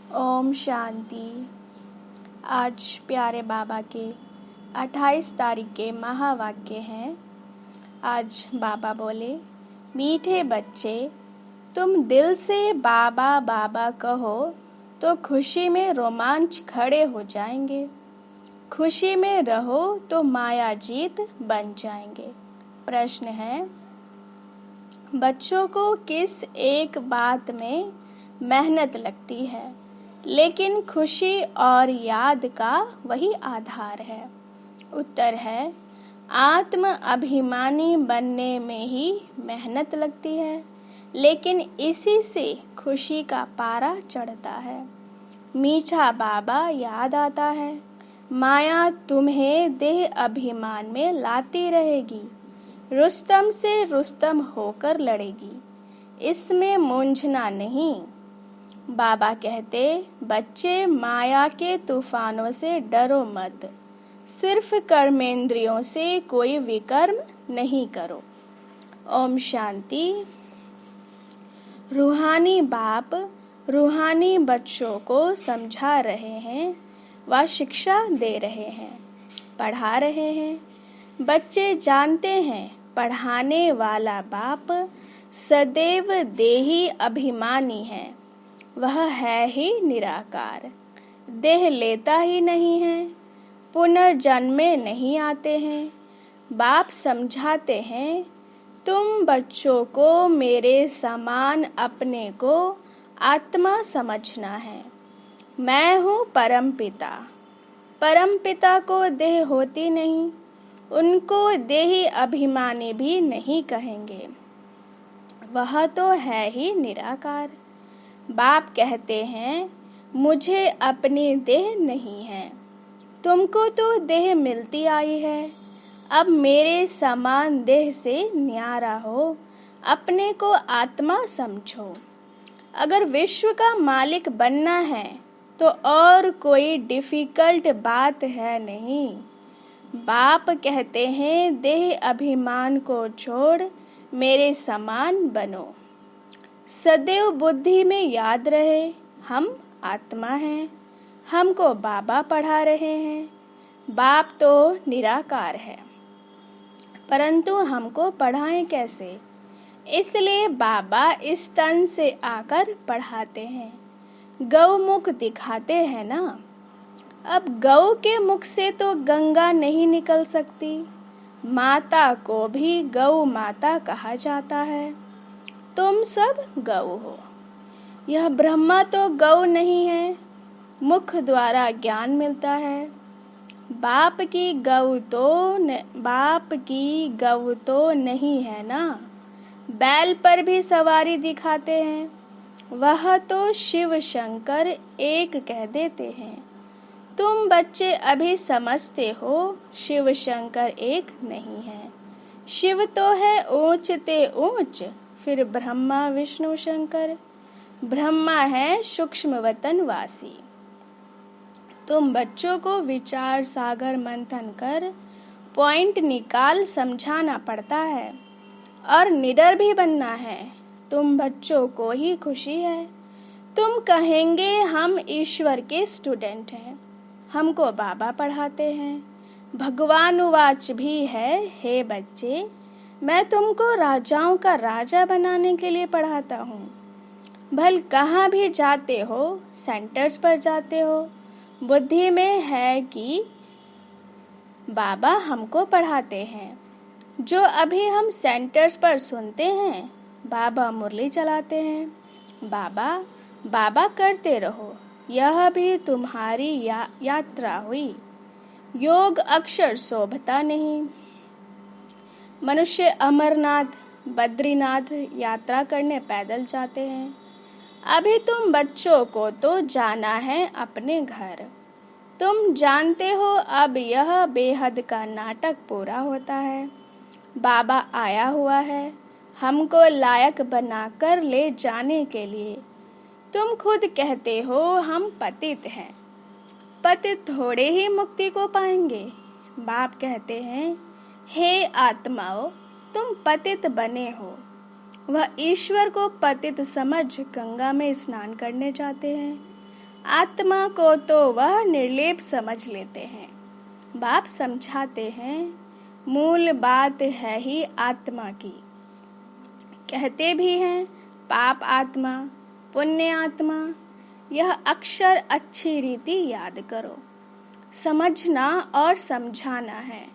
ओम शांति। आज प्यारे बाबा के 28 तारीख के महावाक्य हैं। आज बाबा बोले, मीठे बच्चे, तुम दिल से बाबा बाबा कहो तो खुशी में रोमांच खड़े हो जाएंगे। खुशी में रहो तो माया जीत बन जाएंगे। प्रश्न है, बच्चों को किस एक बात में मेहनत लगती है, लेकिन खुशी और याद का वही आधार है? उत्तर है, आत्म अभिमानी बनने में ही मेहनत लगती है, लेकिन इसी से खुशी का पारा चढ़ता है। मीठा बाबा याद आता है, माया तुम्हें देह अभिमान में लाती रहेगी, रुस्तम से रुस्तम होकर लड़ेगी, इसमें मूंझना नहीं। बाबा कहते, बच्चे माया के तूफानों से डरो मत, सिर्फ कर्मेंद्रियों से कोई विकर्म नहीं करो। ओम शांति। रूहानी बाप रूहानी बच्चों को समझा रहे हैं व शिक्षा दे रहे हैं, पढ़ा रहे हैं। बच्चे जानते हैं, पढ़ाने वाला बाप सदैव देही अभिमानी है, वह है ही निराकार, देह लेता ही नहीं है, पुनर्जन्म में नहीं आते हैं। बाप समझाते हैं, तुम बच्चों को मेरे समान अपने को आत्मा समझना है। मैं हूँ परमपिता। परमपिता को देह होती नहीं, उनको देही अभिमानी भी नहीं कहेंगे, वह तो है ही निराकार। बाप कहते हैं, मुझे अपनी देह नहीं है, तुमको तो देह मिलती आई है। अब मेरे समान देह से न्यारा हो, अपने को आत्मा समझो। अगर विश्व का मालिक बनना है तो और कोई डिफिकल्ट बात है नहीं। बाप कहते हैं, देह अभिमान को छोड़ मेरे समान बनो। सदैव बुद्धि में याद रहे, हम आत्मा हैं, हमको बाबा पढ़ा रहे हैं। बाप तो निराकार है, परंतु हमको पढ़ाएं कैसे? इसलिए बाबा इस तन से आकर पढ़ाते हैं, गौमुख दिखाते हैं ना। अब गौ के मुख से तो गंगा नहीं निकल सकती, माता को भी गौ माता कहा जाता है। तुम सब गौ हो, यह ब्रह्मा तो गौ नहीं है, मुख द्वारा ज्ञान मिलता है। बाप की गौ तो नहीं है ना, बैल पर भी सवारी दिखाते हैं, वह तो शिव शंकर एक कह देते हैं। तुम बच्चे अभी समझते हो, शिव शंकर एक नहीं है। शिव तो है ऊंच ते ऊंच, फिर ब्रह्मा विष्णु शंकर। ब्रह्मा है सूक्ष्म वतन वासी। तुम बच्चों को विचार सागर मंथन कर पॉइंट निकाल समझाना पड़ता है और निडर भी बनना है। तुम बच्चों को ही खुशी है, तुम कहेंगे हम ईश्वर के स्टूडेंट हैं, हमको बाबा पढ़ाते हैं। भगवान उवाच भी है, हे बच्चे, मैं तुमको राजाओं का राजा बनाने के लिए पढ़ाता हूँ। भल कहाँ भी जाते हो, सेंटर्स पर जाते हो, बुद्धि में है कि बाबा हमको पढ़ाते हैं। जो अभी हम सेंटर्स पर सुनते हैं, बाबा मुरली चलाते हैं, बाबा बाबा करते रहो, यह भी तुम्हारी यात्रा हुई। योग अक्षर शोभता नहीं। मनुष्य अमरनाथ बद्रीनाथ यात्रा करने पैदल जाते हैं। अभी तुम बच्चों को तो जाना है अपने घर। तुम जानते हो, अब यह बेहद का नाटक पूरा होता है। बाबा आया हुआ है हमको लायक बनाकर ले जाने के लिए। तुम खुद कहते हो हम पतित हैं, पतित थोड़े ही मुक्ति को पाएंगे। बाप कहते हैं, हे आत्माओं, तुम पतित बने हो। वह ईश्वर को पतित समझ गंगा में स्नान करने जाते हैं। आत्मा को तो वह निर्लेप समझ लेते हैं। बाप समझाते हैं, मूल बात है ही आत्मा की। कहते भी हैं पाप आत्मा, पुण्य आत्मा। यह अक्षर अच्छी रीति याद करो। समझना और समझाना है,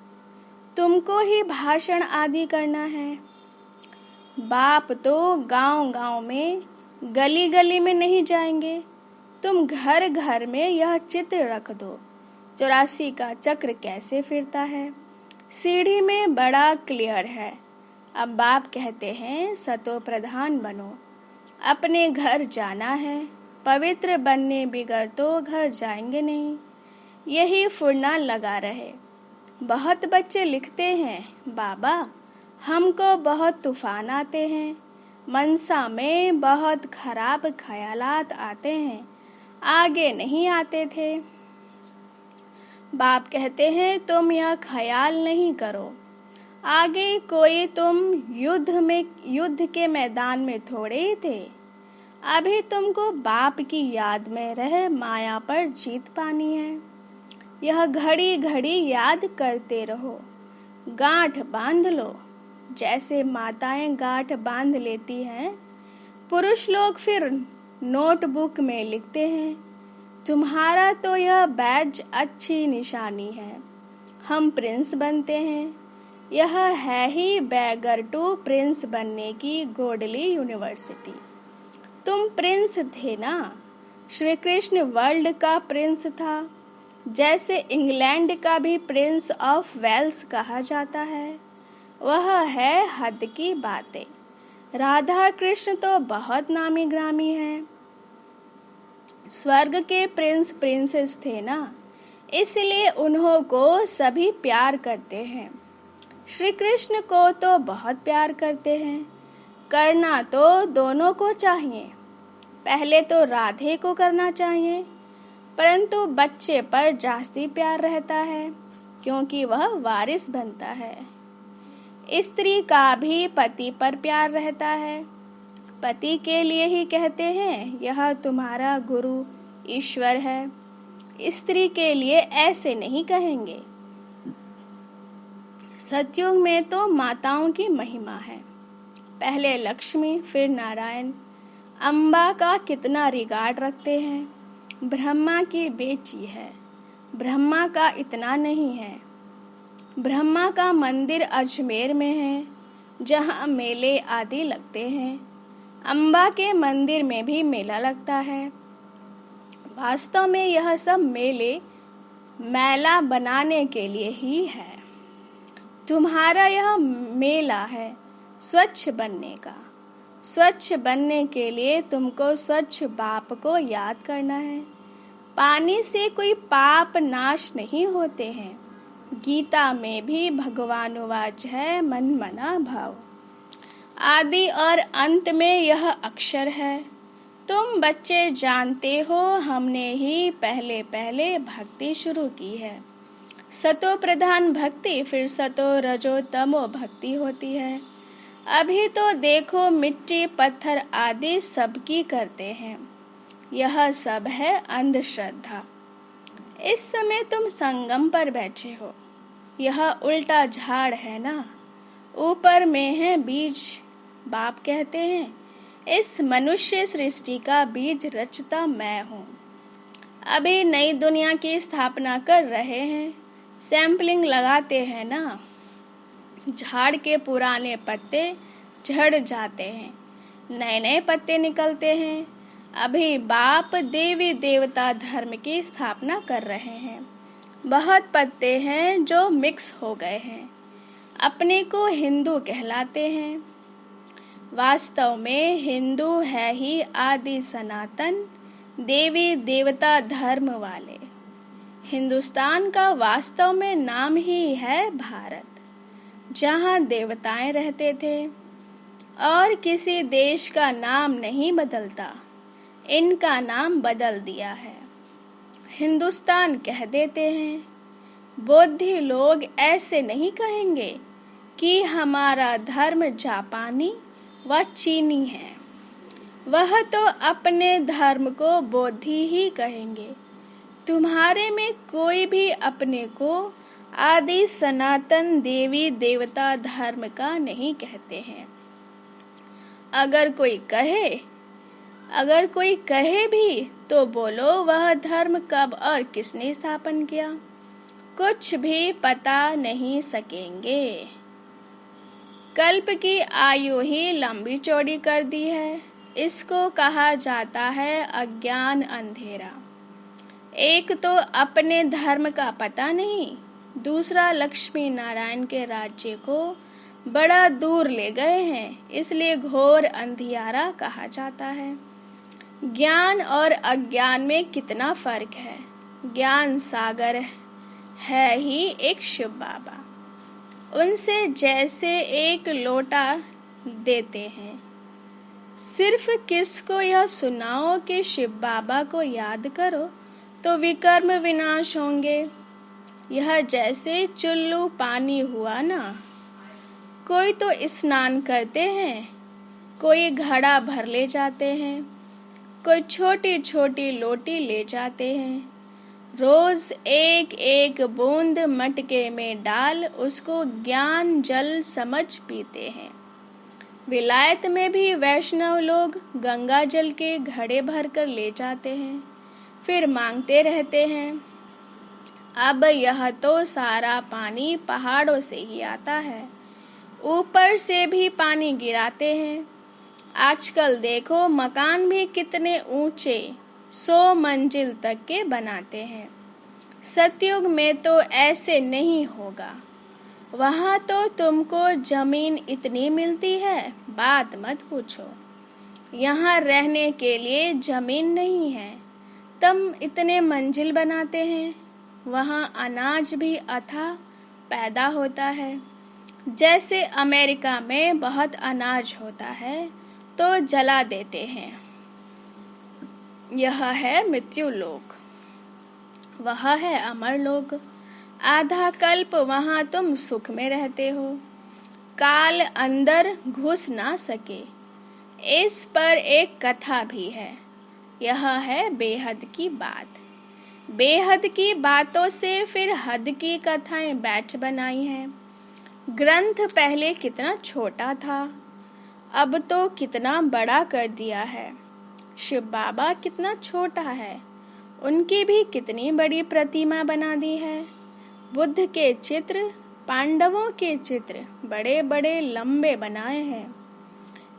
तुमको ही भाषण आदि करना है। बाप तो गांव-गांव में, गली-गली में नहीं जाएंगे। तुम घर घर में यह चित्र रख दो, 84 का चक्र कैसे फिरता है। सीढ़ी में बड़ा क्लियर है। अब बाप कहते हैं सतो प्रधान बनो, अपने घर जाना है। पवित्र बनने बिगर तो घर जाएंगे नहीं। यही फुरना लगा रहे। बहुत बच्चे लिखते हैं, बाबा हमको बहुत तूफान आते हैं, मनसा में बहुत खराब ख्यालात आते हैं, आगे नहीं आते थे। बाप कहते हैं तुम यह ख्याल नहीं करो, आगे कोई तुम युद्ध के मैदान में थोड़े ही थे। अभी तुमको बाप की याद में रह माया पर जीत पानी है। यह घड़ी घड़ी याद करते रहो, गांठ बांध लो। जैसे माताएं गांठ बांध लेती हैं, पुरुष लोग फिर नोटबुक में लिखते हैं। तुम्हारा तो यह बैज अच्छी निशानी है। हम प्रिंस बनते हैं। यह है ही बैगर टू प्रिंस बनने की गोडली यूनिवर्सिटी। तुम प्रिंस थे ना। श्री कृष्ण वर्ल्ड का प्रिंस था, जैसे इंग्लैंड का भी प्रिंस ऑफ वेल्स कहा जाता है। वह है हद की बातें। राधा कृष्ण तो बहुत नामी ग्रामी हैं। स्वर्ग के प्रिंस प्रिंसेस थे ना, इसलिए उन्हों को सभी प्यार करते हैं। श्री कृष्ण को तो बहुत प्यार करते हैं। करना तो दोनों को चाहिए। पहले तो राधे को करना चाहिए, परंतु बच्चे पर जास्ती प्यार रहता है, क्योंकि वह वारिस बनता है। स्त्री का भी पति पर प्यार रहता है। पति के लिए ही कहते हैं यह तुम्हारा गुरु ईश्वर है। स्त्री के लिए ऐसे नहीं कहेंगे। सतयुग में तो माताओं की महिमा है। पहले लक्ष्मी, फिर नारायण। अम्बा का कितना रिगार्ड रखते हैं। ब्रह्मा की बेटी है, ब्रह्मा का इतना नहीं है। ब्रह्मा का मंदिर अजमेर में है, जहाँ मेले आदि लगते हैं। अम्बा के मंदिर में भी मेला लगता है। वास्तव में यह सब मेले मेला बनाने के लिए ही है। तुम्हारा यह मेला है स्वच्छ बनने का। स्वच्छ बनने के लिए तुमको स्वच्छ बाप को याद करना है। पानी से कोई पाप नाश नहीं होते हैं। गीता में भी भगवानुवाच है, मन मना भाव। आदि और अंत में यह अक्षर है। तुम बच्चे जानते हो, हमने ही पहले पहले भक्ति शुरू की है। सतो प्रधान भक्ति, फिर सतो रजो तमो भक्ति होती है। अभी तो देखो मिट्टी पत्थर आदि सबकी करते हैं। यह सब है अंधश्रद्धा। इस समय तुम संगम पर बैठे हो। यह उल्टा झाड़ है ना, ऊपर में है बीज। बाप कहते हैं इस मनुष्य सृष्टि का बीज रचता मैं हूँ। अभी नई दुनिया की स्थापना कर रहे हैं। सैंपलिंग लगाते हैं ना। झाड़ के पुराने पत्ते झड़ जाते हैं, नए नए पत्ते निकलते हैं। अभी बाप देवी देवता धर्म की स्थापना कर रहे हैं। बहुत पत्ते हैं जो मिक्स हो गए हैं, अपने को हिंदू कहलाते हैं। वास्तव में हिंदू है ही आदि सनातन देवी देवता धर्म वाले। हिंदुस्तान का वास्तव में नाम ही है भारत, जहाँ देवताएं रहते थे। और किसी देश का नाम नहीं बदलता, इनका नाम बदल दिया है। हिंदुस्तान कह देते हैं। बौद्धी लोग ऐसे नहीं कहेंगे कि हमारा धर्म जापानी व चीनी है। वह तो अपने धर्म को बोधि ही कहेंगे। तुम्हारे में कोई भी अपने को आदि सनातन देवी देवता धर्म का नहीं कहते हैं। अगर कोई कहे भी तो बोलो वह धर्म कब और किसने स्थापन किया, कुछ भी पता नहीं सकेंगे। कल्प की आयु ही लंबी चौड़ी कर दी है। इसको कहा जाता है अज्ञान अंधेरा। एक तो अपने धर्म का पता नहीं, दूसरा लक्ष्मी नारायण के राज्य को बड़ा दूर ले गए हैं, इसलिए घोर अंधियारा कहा जाता है। ज्ञान और अज्ञान में कितना फर्क है। ज्ञान सागर है ही एक शिव बाबा, उनसे जैसे एक लोटा देते हैं। सिर्फ किसको यह सुनाओ कि शिव बाबा को याद करो तो विकर्म विनाश होंगे। यह जैसे चुल्लू पानी हुआ ना, कोई तो स्नान करते हैं, कोई घड़ा भर ले जाते हैं, कोई छोटी छोटी लोटी ले जाते हैं। रोज एक एक बूंद मटके में डाल उसको ज्ञान जल समझ पीते हैं। विलायत में भी वैष्णव लोग गंगा जल के घड़े भर कर ले जाते हैं, फिर मांगते रहते हैं। अब यह तो सारा पानी पहाड़ों से ही आता है, ऊपर से भी पानी गिराते हैं। आजकल देखो मकान भी कितने ऊंचे 100 मंजिल तक के बनाते हैं। सतयुग में तो ऐसे नहीं होगा। वहाँ तो तुमको जमीन इतनी मिलती है, बात मत पूछो। यहाँ रहने के लिए जमीन नहीं है, तुम इतने मंजिल बनाते हैं। वहाँ अनाज भी अथाह पैदा होता है। जैसे अमेरिका में बहुत अनाज होता है तो जला देते हैं। यह है मृत्यु लोक, वह है अमर लोक। आधा कल्प वहाँ तुम सुख में रहते हो, काल अंदर घुस ना सके। इस पर एक कथा भी है। यह है बेहद की बात। बेहद की बातों से फिर हद की कथाएं बैठ बनाई हैं। ग्रंथ पहले कितना छोटा था, अब तो कितना बड़ा कर दिया है। शिव बाबा कितना छोटा है, उनकी भी कितनी बड़ी प्रतिमा बना दी है। बुद्ध के चित्र, पांडवों के चित्र बड़े बड़े लंबे बनाए हैं।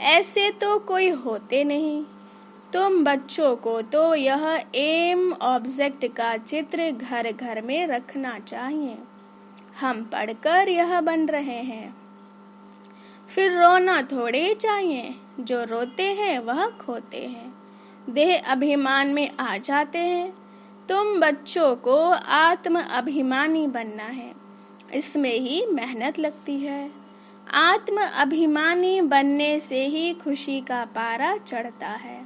ऐसे तो कोई होते नहीं। तुम बच्चों को तो यह एम ऑब्जेक्ट का चित्र घर घर में रखना चाहिए। हम पढ़कर यह बन रहे हैं। फिर रोना थोड़े चाहिए, जो रोते हैं वह खोते हैं, देह अभिमान में आ जाते हैं। तुम बच्चों को आत्म अभिमानी बनना है, इसमें ही मेहनत लगती है। आत्म अभिमानी बनने से ही खुशी का पारा चढ़ता है।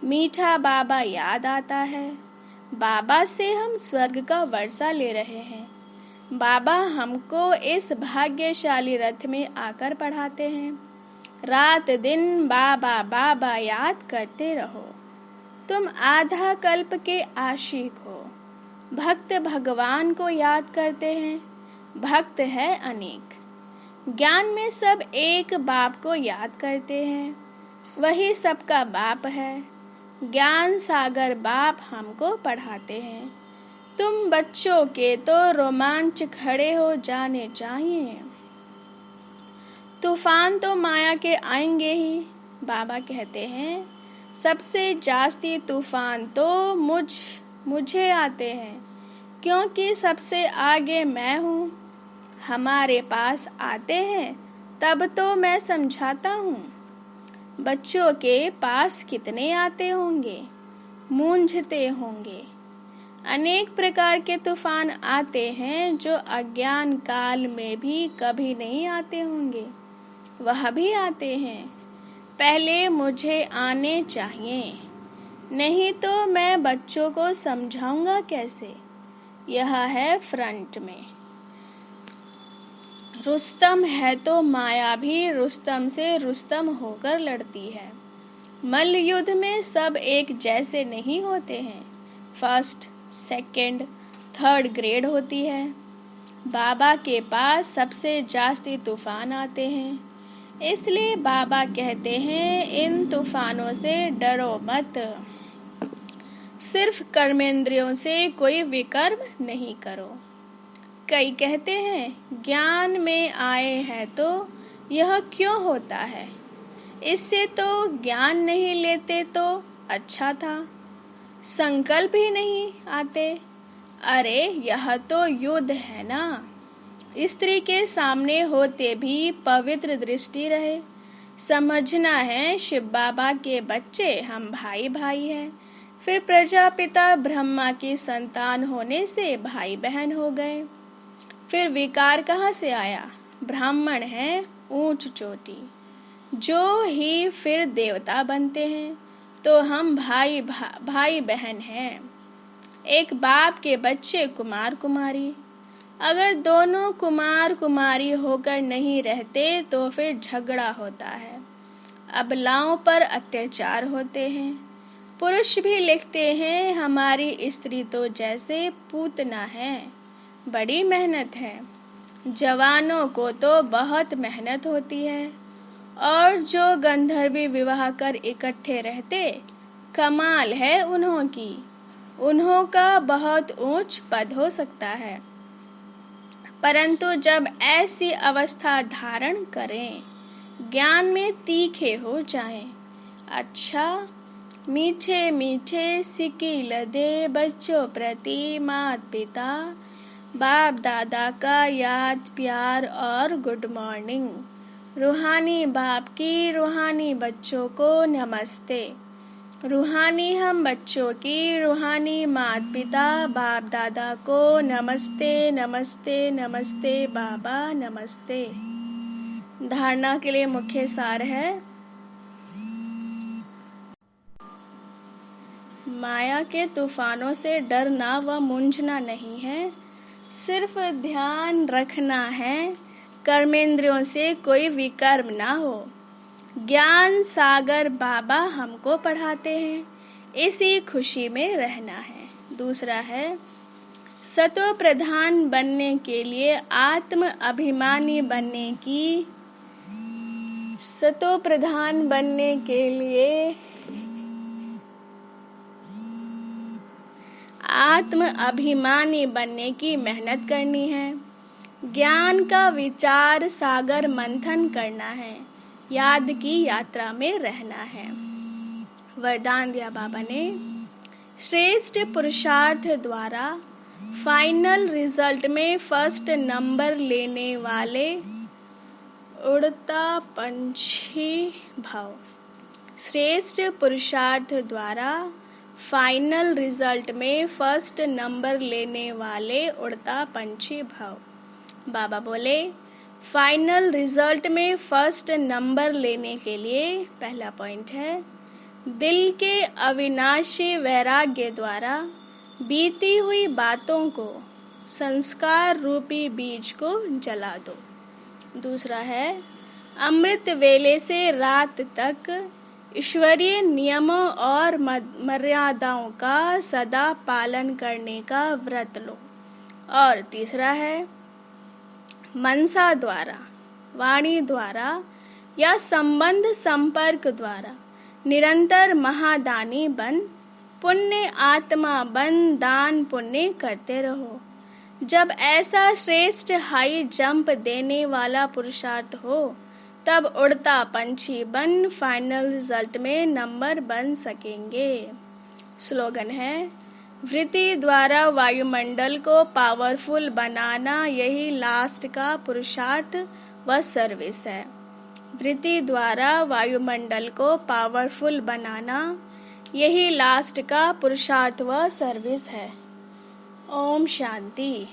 मीठा बाबा याद आता है। बाबा से हम स्वर्ग का वर्षा ले रहे हैं। बाबा हमको इस भाग्यशाली रथ में आकर पढ़ाते हैं। रात दिन बाबा बाबा याद करते रहो। तुम आधा कल्प के आशिक हो। भक्त भगवान को याद करते हैं, भक्त है अनेक। ज्ञान में सब एक बाप को याद करते हैं, वही सबका बाप है। ज्ञान सागर बाप हमको पढ़ाते हैं। तुम बच्चों के तो रोमांच खड़े हो जाने चाहिए। तूफान तो माया के आएंगे ही। बाबा कहते हैं सबसे जास्ती तूफान तो मुझे आते हैं, क्योंकि सबसे आगे मैं हूँ। हमारे पास आते हैं तब तो मैं समझाता हूँ। बच्चों के पास कितने आते होंगे, मूंझते होंगे। अनेक प्रकार के तूफान आते हैं जो अज्ञान काल में भी कभी नहीं आते होंगे, वह भी आते हैं। पहले मुझे आने चाहिए, नहीं तो मैं बच्चों को समझाऊंगा कैसे। यह है फ्रंट में। रुस्तम है तो माया भी रुस्तम से रुस्तम होकर लड़ती है। मल्ल युद्ध में सब एक जैसे नहीं होते हैं। फर्स्ट, सेकंड, थर्ड ग्रेड होती है। बाबा के पास सबसे जास्ती तूफान आते हैं, इसलिए बाबा कहते हैं इन तूफानों से डरो मत। सिर्फ कर्मेंद्रियों से कोई विकर्म नहीं करो। कई कहते हैं ज्ञान में आए हैं तो यह क्यों होता है, इससे तो ज्ञान नहीं लेते तो अच्छा था। संकल्प ही नहीं आते। अरे यह तो युद्ध है ना। स्त्री के सामने होते भी पवित्र दृष्टि रहे। समझना है शिव बाबा के बच्चे हम भाई भाई हैं। फिर प्रजापिता ब्रह्मा की संतान होने से भाई बहन हो गए। फिर विकार कहाँ से आया? ब्राह्मण है ऊंच चोटी, जो ही फिर देवता बनते हैं, तो हम भाई बहन हैं। एक बाप के बच्चे कुमार कुमारी। अगर दोनों कुमार कुमारी होकर नहीं रहते तो फिर झगड़ा होता है, अबलाओं पर अत्याचार होते हैं। पुरुष भी लिखते हैं हमारी स्त्री तो जैसे पूतना है, बड़ी मेहनत है। जवानों को तो बहुत मेहनत होती है, और जो गंधर्वी विवाह कर इकट्ठे रहते, कमाल है उन्हों की। उन्हों का बहुत ऊंच पद हो सकता है, परंतु जब ऐसी अवस्था धारण करें, ज्ञान में तीखे हो जाएं। अच्छा, मीठे मीठे सिकिल दे बच्चों प्रति मात पिता, बाप दादा का याद प्यार और गुड मॉर्निंग। रूहानी बाप की रूहानी बच्चों को नमस्ते। रूहानी हम बच्चों की रूहानी मात पिता बाप दादा को नमस्ते नमस्ते नमस्ते बाबा नमस्ते। धारणा के लिए मुख्य सार है, माया के तूफानों से डरना व मूंझना नहीं है, सिर्फ ध्यान रखना है कर्मेंद्रियों से कोई विकर्म ना हो। ज्ञान सागर बाबा हमको पढ़ाते हैं, इसी खुशी में रहना है। दूसरा है, सतो प्रधान बनने के लिए आत्म अभिमानी बनने की, सतो प्रधान बनने के लिए आत्म अभिमानी बनने की मेहनत करनी है। ज्ञान का विचार सागर मंथन करना है, याद की यात्रा में रहना है। वरदान दिया बाबा ने, श्रेष्ठ पुरुषार्थ द्वारा फाइनल रिजल्ट में फर्स्ट नंबर लेने वाले उड़ता पंछी भव। श्रेष्ठ पुरुषार्थ द्वारा फाइनल रिजल्ट में फर्स्ट नंबर लेने वाले उड़ता पंछी भव। बाबा बोले, फाइनल रिजल्ट में फर्स्ट नंबर लेने के लिए पहला पॉइंट है, दिल के अविनाशी वैराग्य द्वारा बीती हुई बातों को, संस्कार रूपी बीज को जला दो। दूसरा है, अमृत वेले से रात तक ईश्वरीय नियमों और मर्यादाओं का सदा पालन करने का व्रत लो। और तीसरा है, मनसा द्वारा, वाणी द्वारा या संबंध संपर्क द्वारा निरंतर महादानी बन, पुण्य आत्मा बन, दान पुण्य करते रहो। जब ऐसा श्रेष्ठ हाई जंप देने वाला पुरुषार्थ हो, तब उड़ता पंछी बन फाइनल रिजल्ट में नंबर बन सकेंगे। स्लोगन है, वृत्ति द्वारा वायुमंडल को पावरफुल बनाना यही लास्ट का पुरुषार्थ व सर्विस है। वृत्ति द्वारा वायुमंडल को पावरफुल बनाना यही लास्ट का पुरुषार्थ व सर्विस है। ओम शांति।